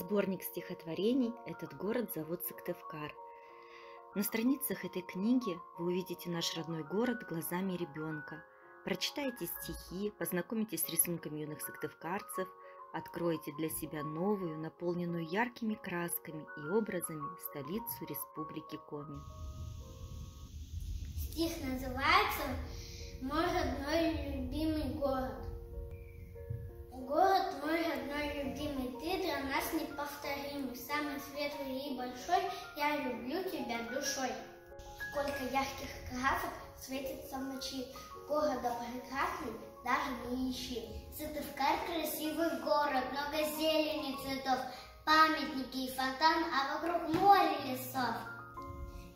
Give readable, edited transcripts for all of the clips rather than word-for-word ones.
Сборник стихотворений «Этот город зовут Сыктывкар». На страницах этой книги вы увидите наш родной город глазами ребенка. Прочитайте стихи, познакомитесь с рисунками юных сыктывкарцев, откроете для себя новую, наполненную яркими красками и образами столицу Республики Коми. Стих называется «Мой родной любимый город». Город мой родной любимый, ты для нас неповторимый, самый светлый и большой, я люблю тебя душой. Сколько ярких красок светится в ночи, города прекрасный даже не ищи. Сыктывкар красивый город, много зелени цветов, памятники и фонтан, а вокруг море лесов.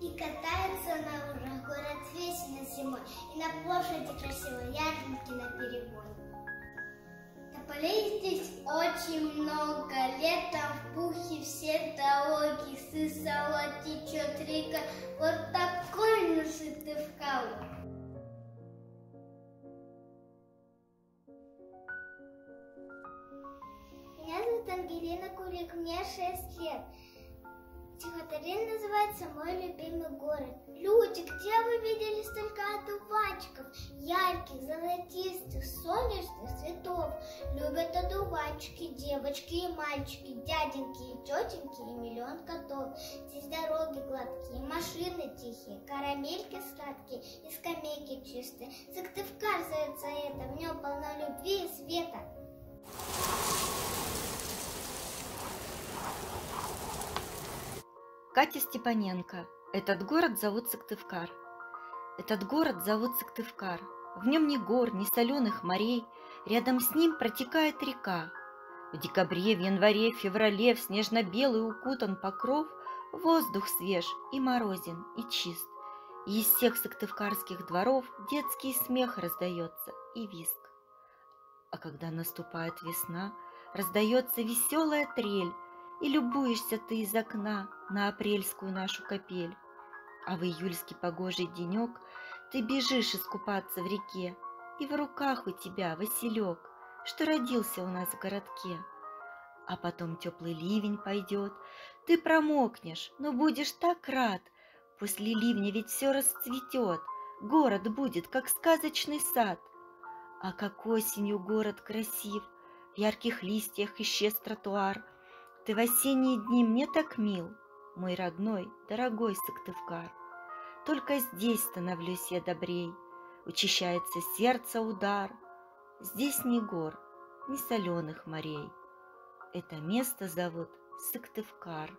И катается на лужах город весело зимой, и на площади красивой ярмарки наперебой. Тополей здесь очень много, летом в пухе все дороги, сысала течет река, вот такой на Сыктывкар. Меня зовут Ангелина Кулик, мне 6 лет. Стихотворение называется «Мой любимый город». Люди, где вы видели столько одуванчиков, ярких, золотистых, солнечных цветов? Любят одуванчики, девочки и мальчики, дяденьки и тетеньки и миллион котов. Здесь дороги гладкие, машины тихие, карамельки сладкие и скамейки чистые. Сыктывкар зовется это, в нем полно любви и света. Катя Степаненко. Этот город зовут Сыктывкар. Этот город зовут Сыктывкар. В нем ни гор, ни соленых морей. Рядом с ним протекает река. В декабре, в январе, в феврале в снежно-белый укутан покров. Воздух свеж и морозен, и чист. И из всех сыктывкарских дворов детский смех раздается и визг. А когда наступает весна, раздается веселая трель, и любуешься ты из окна на апрельскую нашу капель. А в июльский погожий денек ты бежишь искупаться в реке, и в руках у тебя василек, что родился у нас в городке. А потом теплый ливень пойдет, ты промокнешь, но будешь так рад. После ливня ведь все расцветет, город будет, как сказочный сад. А как осенью город красив, в ярких листьях исчез тротуар. Ты в осенние дни мне так мил, мой родной, дорогой Сыктывкар. Только здесь становлюсь я добрей, учащается сердце удар. Здесь ни гор, ни соленых морей. Это место зовут Сыктывкар.